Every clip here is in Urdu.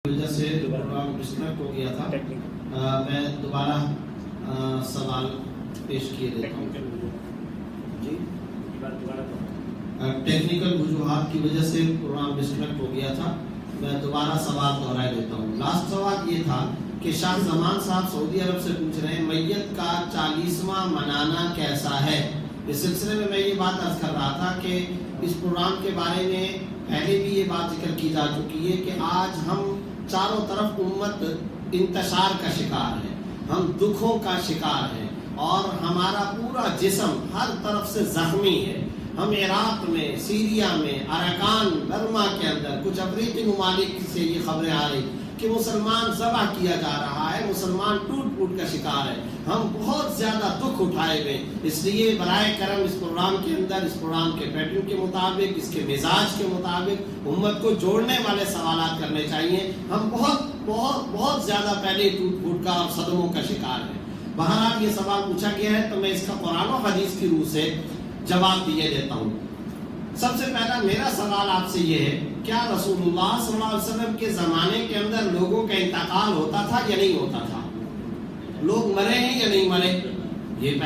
وجہ سے پروگرام ڈسکنیکٹ ہو گیا تھا. میں دوبارہ سوال پیش کیے دیتا ہوں. جی ٹیکنیکل وجوہات کی وجہ سے پروگرام ڈسکنیکٹ ہو گیا تھا. میں دوبارہ سوال دہرائے دیتا ہوں. لاسٹ سوال یہ تھا کہ شاہ زمان صاحب سعودی عرب سے پوچھ رہے ہیں میت کا 40واں منانا کیسا ہے. اس سلسلے میں یہ بات عرض کر رہا تھا کہ اس پروگرام کے بارے میں پہلے بھی یہ بات ذکر کی جا چکی ہے کہ آج ہم چاروں طرف امت انتشار کا شکار ہے, ہم دکھوں کا شکار ہے اور ہمارا پورا جسم ہر طرف سے زخمی ہے. ہم عراق میں, سیریا میں, اراکان برما کے اندر کچھ افریقی ممالک سے یہ خبریں آ رہی کہ مسلمان ذبح کیا جا رہا ہے, مسلمان ٹوٹ پھوٹ کا شکار ہے. ہم بہت زیادہ دکھ اٹھائے ہوئے, اس لیے برائے کرم اس پروگرام کے اندر, اس پروگرام کے پیٹرن کے مطابق, اس کے مزاج کے مطابق امت کو جوڑنے والے سوالات کرنے چاہیے. ہم بہت بہت بہت زیادہ پہلے ٹوٹ پھوٹ کا اور صدموں کا شکار ہیں. بہرحال یہ سوال پوچھا گیا ہے تو میں اس کا قرآن و حدیث کی روح سے جواب دیے دیتا ہوں. سب سے پہلا میرا سوال آپ سے یہ ہے, کیا رسول اللہ صلی اللہ علیہ وسلم کے زمانے کے اندر لوگوں کا انتقال ہوتا تھا یا نہیں ہوتا تھا؟ لوگ مرے ہیں یا نہیں مرے؟ یہ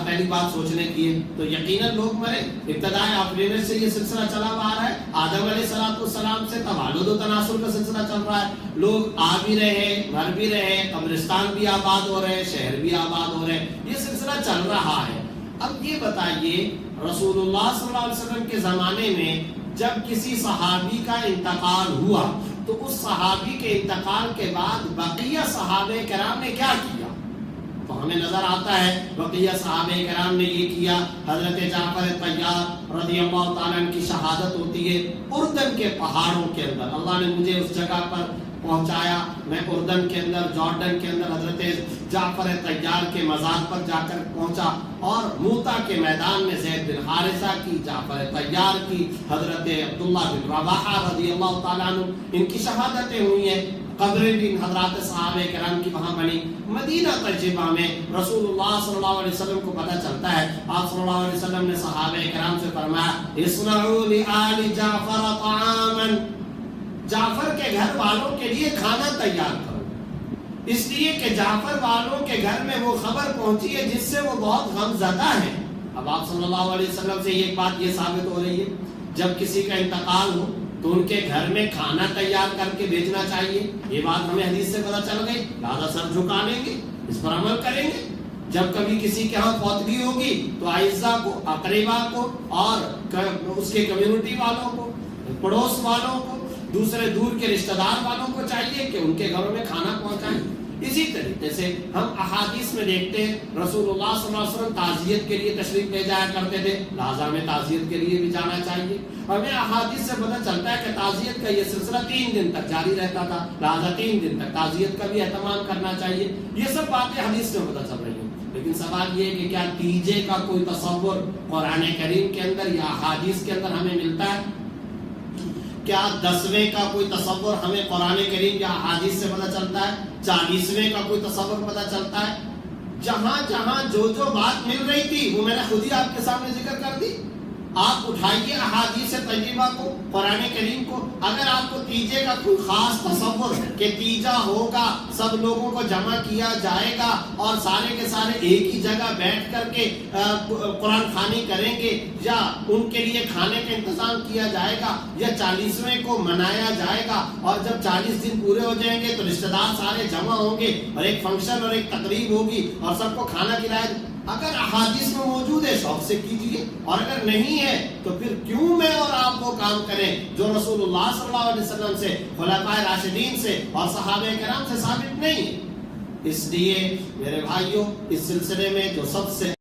پہلی بات سوچنے کی ہے. تو یقیناً لوگ مرے. ابتدائے آفرینش سے یہ سلسلہ چلا آ رہا ہے. آدم علیہ السلام سے توالد و تناسل کا سلسلہ چل رہا ہے. لوگ آ بھی رہے, مر بھی رہے, قبرستان بھی آباد ہو رہے, شہر بھی آباد ہو رہے, یہ سلسلہ چل رہا ہے. اب یہ بتائیے, رسول اللہ صلی اللہ علیہ وسلم کے زمانے میں جب کسی صحابی کا انتقال ہوا تو اس صحابی کے انتقال کے بعد بقیہ صحابہ کرام نے کیا کیا؟ تو ہمیں نظر آتا ہے بقیہ صحابہ کرام نے یہ کیا. حضرت جعفر طیار رضی اللہ تعالیٰ عنہ کی شہادت ہوتی ہے اردن کے پہاڑوں کے اندر. اللہ نے مجھے اس جگہ پر پہنچایا, میں اردن کے اندر, جارڈن کے اندر حضرت جعفر طیار کے مزار پر جا کر پہنچا اور موتا کے میدان میں زید بن حارثہ کی, جعفر طیار کی, حضرت عبداللہ بن رواحہ رضی اللہ تعالیٰ عنہ, ان کی شہادتیں ہوئی ہیں. قبریں بھی حضرات صحابہ کرام کی وہاں بنی. مدینہ طیبہ میں رسول اللہ صلی اللہ علیہ وسلم کو پتہ چلتا ہے, آپ صلی اللہ علیہ وسلم نے صحابہ کرام سے فرمایا اصنعوا لآل جعفر طعاما, جعفر کے گھر والوں کے لیے کھانا تیار کرو, اس لیے کہ جعفر والوں کے گھر میں وہ خبر پہنچی ہے جس سے وہ بہت غم زدہ ہیں. اب آپ صلی اللہ علیہ وسلم سے یہ بات یہ ثابت ہو رہی ہے جب کسی کا انتقال ہو تو ان کے گھر میں کھانا تیار کر کے بھیجنا چاہیے. یہ بات ہمیں حدیث سے پتہ چل گئی, لہذا سر جھکا لیں گے, اس پر عمل کریں گے. جب کبھی کسی کے ہاں فوتگی ہوگی تو اعزاء کو, اقربا کو اور اس کے کمیونٹی والوں کو, پڑوس والوں کو, دوسرے دور کے رشتہ دار والوں کو چاہیے کہ ان کے گھروں میں کھانا پہنچائیں. اسی طریقے سے ہم احادیث میں دیکھتے ہیں رسول اللہ صلی اللہ علیہ وسلم تعزیت کے لیے تشریف لے جایا کرتے تھے, لہذا ہمیں تعزیت کے لیے بھی جانا چاہیے. ہمیں احادیث سے پتہ چلتا ہے کہ تعزیت کا یہ سلسلہ 3 دن تک جاری رہتا تھا, لہذا 3 دن تک تعزیت کا بھی اہتمام کرنا چاہیے. یہ سب باتیں حدیث سے پتہ چل رہی ہیں. لیکن سوال یہ ہے کہ کیا تیجے کا کوئی تصور قرآن کریم کے اندر یا احادیث کے اندر ہمیں ملتا ہے؟ کیا 10ویں کا کوئی تصور ہمیں قرآن کریم یا احادیث سے پتہ چلتا ہے؟ 40ویں کا کوئی تصور پتہ چلتا ہے؟ جہاں جہاں جو بات مل رہی تھی وہ میں نے خود ہی آپ کے سامنے ذکر کر دی. آپ اٹھائیے احادیث طیبہ کو, قرآن کریم کو. اگر آپ کو تیجے کا کوئی خاص تصور کہ تیجا ہوگا, سب لوگوں کو جمع کیا جائے گا اور سارے کے سارے ایک ہی جگہ بیٹھ کر کے قرآن خوانی کریں گے, یا ان کے لیے کھانے کا انتظام کیا جائے گا, یا 40ویں کو منایا جائے گا اور جب 40 دن پورے ہو جائیں گے تو رشتہ دار سارے جمع ہوں گے اور ایک فنکشن اور ایک تقریب ہوگی اور سب کو کھانا کھلایا, اگر احادیث میں موجود ہے شوق سے کیجیے, اور اگر نہیں ہے تو پھر کیوں میں اور آپ وہ کام کریں جو رسول اللہ صلی اللہ علیہ وسلم سے, خلفائے راشدین سے اور صحابہ کرام سے ثابت نہیں ہے. اس لیے میرے بھائیوں, اس سلسلے میں جو سب سے